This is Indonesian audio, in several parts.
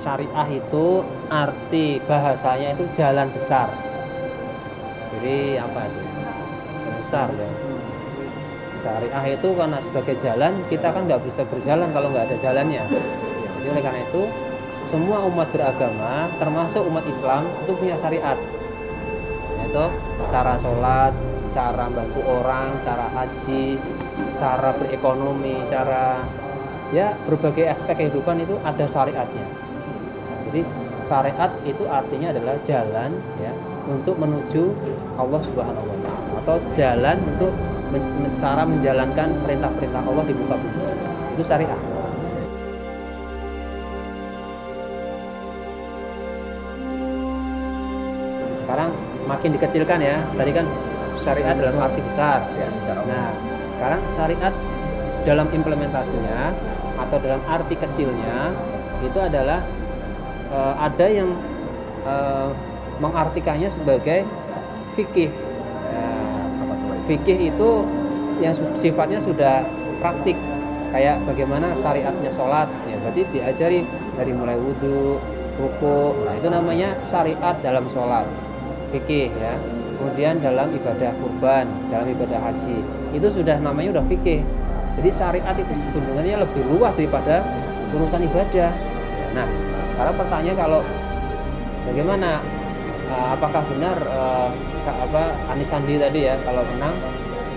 syariah itu arti bahasanya itu jalan besar. Jadi apa itu? Jalan besar ya. Syariah itu karena sebagai jalan, kita kan nggak bisa berjalan kalau nggak ada jalannya. Jadi oleh karena itu, semua umat beragama, termasuk umat Islam, itu punya syariat. Yaitu cara sholat, cara bantu orang, cara haji, cara berekonomi, cara ya berbagai aspek kehidupan itu ada syariatnya. Jadi syariat itu artinya adalah jalan ya untuk menuju Allah Subhanahu wa taala atau jalan untuk cara menjalankan perintah-perintah Allah di muka bumi. Itu syariat. Sekarang makin dikecilkan ya. Tadi kan syariat dalam arti besar. Nah, sekarang syariat dalam implementasinya atau dalam arti kecilnya itu adalah ada yang mengartikannya sebagai fikih. Fikih itu yang sifatnya sudah praktik, kayak bagaimana syariatnya sholat ya, berarti diajari dari mulai wudhu, ruku, nah itu namanya syariat dalam sholat, fikih ya. Kemudian dalam ibadah kurban, dalam ibadah haji, itu sudah namanya udah fikih. Jadi syariat itu sebenarnya lebih luas daripada urusan ibadah. Nah, sekarang pertanyaan kalau bagaimana, apakah benar Anis Sandi tadi ya kalau menang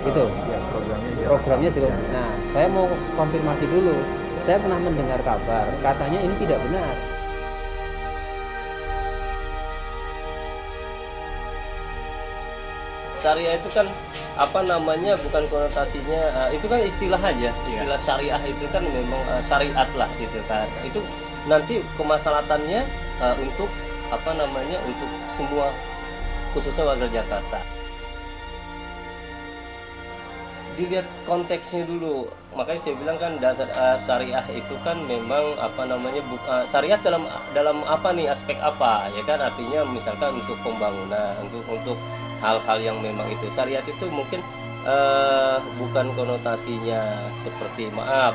gitu ya, programnya juga. Nah, saya mau konfirmasi dulu. Saya pernah mendengar kabar katanya ini tidak benar. Syariah itu kan apa namanya, bukan konotasinya, itu kan istilah aja, istilah syariah itu kan memang syariat lah gitu kan. Itu nanti kemaslahatannya untuk apa namanya, untuk semua khususnya warga Jakarta. Dilihat konteksnya dulu, makanya saya bilang kan dasar syariah itu kan memang apa namanya, syariat dalam apa nih, aspek apa ya kan, artinya misalkan untuk pembangunan, untuk hal-hal yang memang itu syariat itu mungkin bukan konotasinya seperti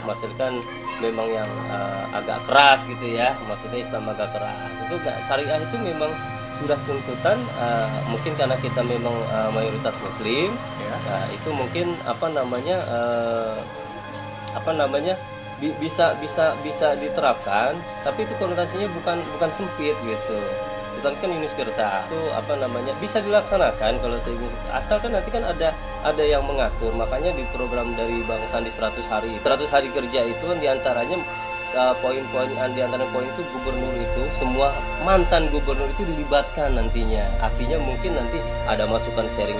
maksudkan memang yang agak keras gitu ya, maksudnya Islam agak keras itu enggak. Syariah itu memang sudah tuntutan, mungkin karena kita memang mayoritas muslim ya. Nah, itu mungkin apa namanya bisa diterapkan, tapi itu konotasinya bukan sempit gitu. Islam kan universal, itu apa namanya bisa dilaksanakan kalau asalkan nanti kan ada yang mengatur. Makanya di program dari Bang Sandi 100 hari kerja itu kan diantaranya poin-poin, diantara poin itu gubernur itu, semua mantan gubernur itu dilibatkan nantinya. Artinya mungkin nanti ada masukan sharing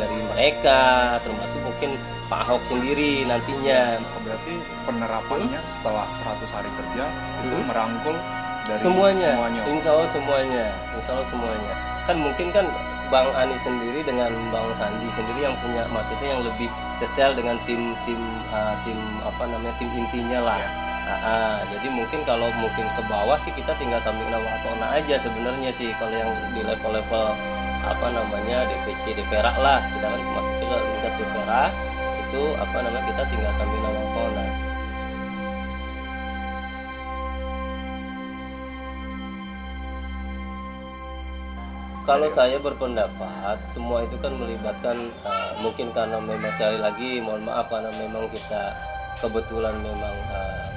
dari mereka, termasuk mungkin Pak Ahok sendiri nantinya. Berarti penerapannya setelah 100 hari kerja itu merangkul dari semuanya. Insya Allah semuanya. Kan mungkin kan Bang Anies sendiri dengan Bang Sandi sendiri yang punya, maksudnya yang lebih detail dengan tim apa namanya, tim intinya lah. Jadi mungkin kalau ke bawah sih kita tinggal sambil nawatona aja sebenarnya sih, kalau yang di level apa namanya DPC DPRA lah, kita kan masuk ke tingkat DPRA itu apa namanya, kita tinggal sambil nawatona. Kalau saya berpendapat semua itu kan melibatkan, mungkin karena memang sekali lagi mohon maaf karena memang kita kebetulan memang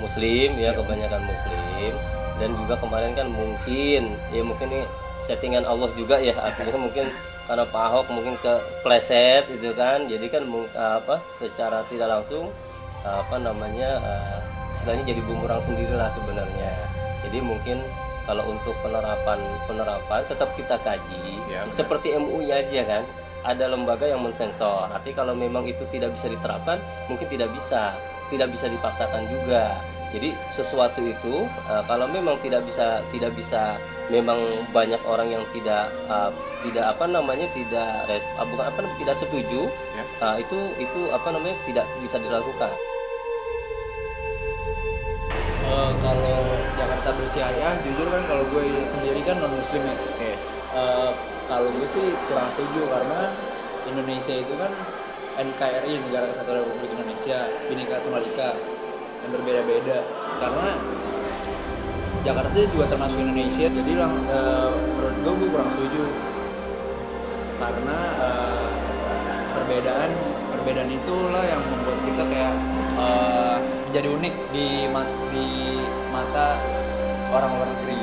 muslim ya, kebanyakan muslim, dan juga kemarin kan mungkin ini settingan Allah juga ya, artinya mungkin karena Pak Ahok mungkin kepleset gitu kan, jadi kan secara tidak langsung apa namanya istilahnya jadi bumerang sendirilah sebenarnya. Jadi mungkin kalau untuk penerapan tetap kita kaji ya, seperti MUI aja kan, ada lembaga yang mensensor. Artinya kalau memang itu tidak bisa diterapkan, mungkin tidak bisa dipaksakan juga. Jadi sesuatu itu kalau memang tidak bisa memang banyak orang yang tidak setuju ya. Itu apa namanya, tidak bisa dilakukan. Kalau Jakarta bersyariah, jujur kan kalau gue sendiri kan non muslim ya. Kalau gue sih kurang setuju, karena Indonesia itu kan NKRI, Negara Kesatuan Republik Indonesia, Bhinneka Tunggal Ika, yang berbeda-beda. Karena Jakarta juga termasuk Indonesia, jadi menurut gue kurang setuju karena perbedaan itulah yang membuat kita kayak menjadi unik di mata orang luar negeri.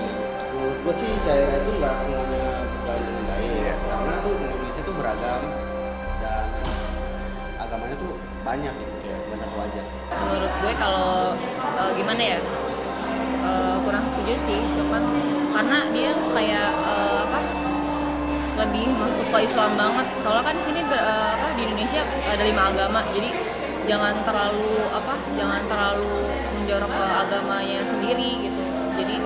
Menurut gue sih saya itu nggak semuanya berjalan dengan baik karena tuh Indonesia tuh beragam dan agamanya tuh banyak gitu ya, nggak satu aja. Menurut gue kalau gimana ya, kurang setuju sih, cuman karena dia kayak lebih masuk ke Islam banget. Soalnya kan di sini di Indonesia ada 5 agama, jadi jangan terlalu menjorok ke agamanya sendiri gitu. Jadi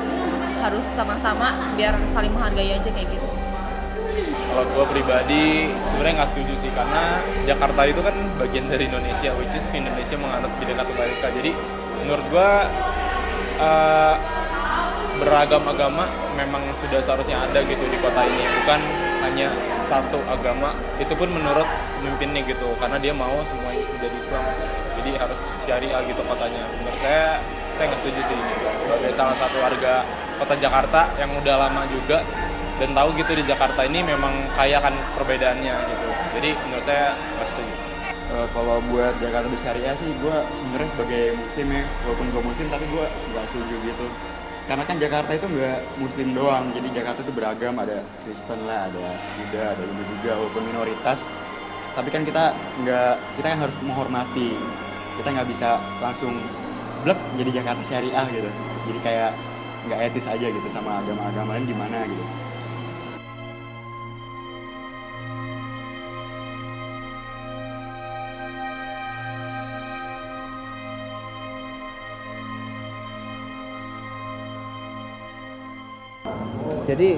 harus sama-sama biar saling menghargai aja kayak gitu. Kalau gue pribadi sebenarnya nggak setuju sih, karena Jakarta itu kan bagian dari Indonesia, which is Indonesia menganut Bhinneka Tunggal Ika. Jadi menurut gue beragam agama memang sudah seharusnya ada gitu di kota ini, bukan hanya satu agama. Itu pun menurut pemimpinnya gitu, karena dia mau semua menjadi Islam, jadi harus syariah gitu kotanya. Menurut saya nggak setuju sih gitu. Sebagai salah satu warga kota Jakarta yang udah lama juga dan tahu gitu di Jakarta ini memang kaya kan perbedaannya gitu, jadi menurut saya nggak setuju. Kalau buat Jakarta bersyariah sih, gue sebenarnya sebagai muslim ya, walaupun gue muslim tapi gue nggak setuju gitu. Karena kan Jakarta itu nggak muslim doang, jadi Jakarta itu beragam, ada Kristen lah, ada Buddha, ada Hindu juga, walaupun minoritas. Tapi kan kita kan harus menghormati, kita nggak bisa langsung blek jadi Jakarta syariah gitu. Jadi kayak nggak etis aja gitu sama agama-agama lain gimana gitu. Jadi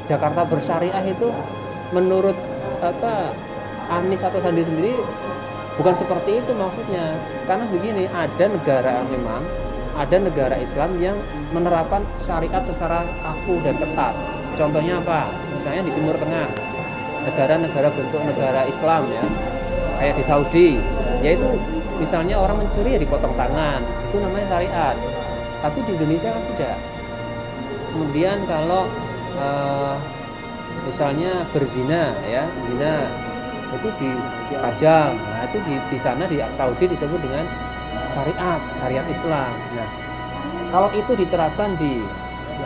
Jakarta bersyariah itu menurut Anies atau Sandi sendiri bukan seperti itu maksudnya. Karena begini, ada negara Islam yang menerapkan syariat secara kaku dan ketat. Contohnya apa? Misalnya di Timur Tengah, negara-negara bentuk negara Islam ya, kayak di Saudi, yaitu misalnya orang mencuri ya dipotong tangan, itu namanya syariat. Tapi di Indonesia kan tidak. Kemudian kalau misalnya berzina ya, zina itu dirajam. Nah, itu di sana di Saudi disebut dengan syariat Islam. Nah, kalau itu diterapkan di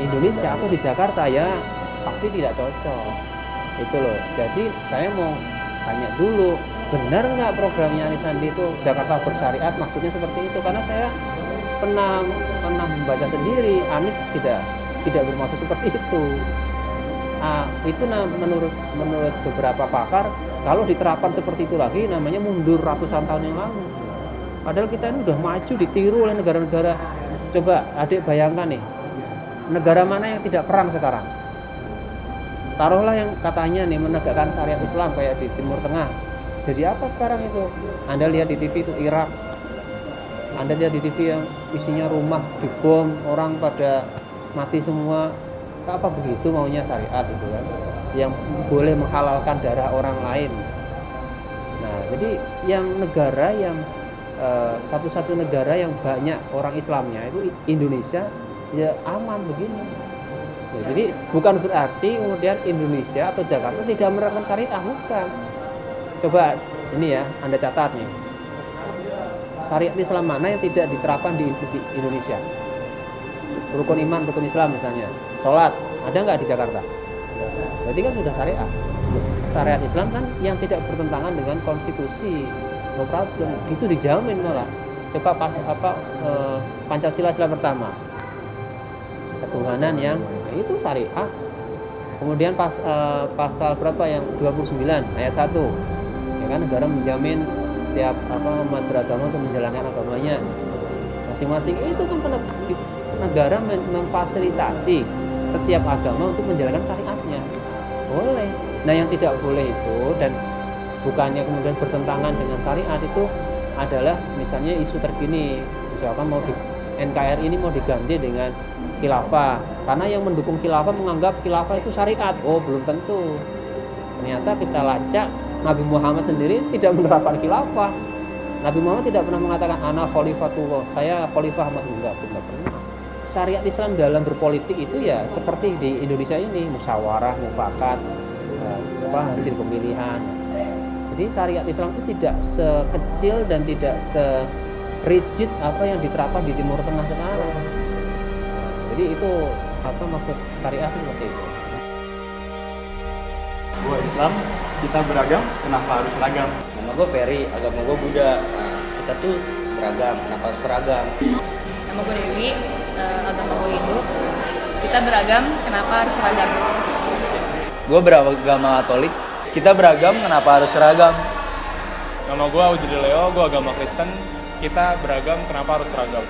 Indonesia atau di Jakarta ya pasti tidak cocok. Itu loh. Jadi saya mau tanya dulu, benar nggak programnya Anies Sandi itu Jakarta bersyariat, maksudnya seperti itu? Karena saya pernah membaca sendiri, Anies tidak bermaksud seperti itu. Itu menurut beberapa pakar, kalau diterapkan seperti itu lagi namanya mundur ratusan tahun yang lalu. Padahal kita ini udah maju, ditiru oleh negara-negara. Coba adik bayangkan nih, negara mana yang tidak perang sekarang? Taruhlah yang katanya nih menegakkan syariat Islam kayak di Timur Tengah. Jadi apa sekarang itu? Anda lihat di TV itu Irak. Anda lihat di TV yang isinya rumah dibom, orang pada mati semua. Apa begitu maunya syariat itu kan, yang boleh menghalalkan darah orang lain. Nah, jadi yang negara yang satu-satu negara yang banyak orang Islamnya itu Indonesia, ya aman begini. Ya, jadi bukan berarti kemudian Indonesia atau Jakarta tidak menerapkan syariah, bukan. Coba ini ya, Anda catat nih, syariat Islam mana yang tidak diterapkan di Indonesia? Rukun iman, rukun Islam misalnya, sholat, ada nggak di Jakarta? Berarti kan sudah syariat. Syariat Islam kan yang tidak bertentangan dengan konstitusi, no problem. Itu dijamin malah. Coba Pancasila sila pertama, ketuhanan yang itu syariah. Kemudian pasal berapa yang 29 ayat 1, ya kan, negara menjamin setiap umat beragama untuk menjalankan agamanya masing-masing. Itu kan negara memfasilitasi setiap agama untuk menjalankan syariatnya. Boleh. Nah, yang tidak boleh itu dan bukannya kemudian bertentangan dengan syariat itu adalah misalnya isu terkini, misalkan NKRI ini mau diganti dengan khilafah. Karena yang mendukung khilafah menganggap khilafah itu syariat. Oh, belum tentu. Ternyata kita lacak, Nabi Muhammad sendiri tidak menerapkan khilafah. Nabi Muhammad tidak pernah mengatakan ana khalifatullah, saya khalifah Ahmad, tidak pernah. syariat Islam dalam berpolitik itu ya seperti di Indonesia ini, musyawarah, mufakat, hasil pemilihan. Jadi syariat Islam itu tidak sekecil dan tidak serigid apa yang diterapkan di Timur Tengah sekarang. Jadi itu apa maksud syariah itu seperti itu. Gua Islam, kita beragam, kenapa harus seragam? Nama gue Ferry, agama gue Buddha. Nah, kita tuh beragam, kenapa harus seragam? Nama gue Dewi, agama gue Hindu. Kita beragam, kenapa harus seragam? Gue beragama Katolik. Kita beragam, kenapa harus seragam? Nama gue Audi Leo, gue agama Kristen. Kita beragam, kenapa harus seragam?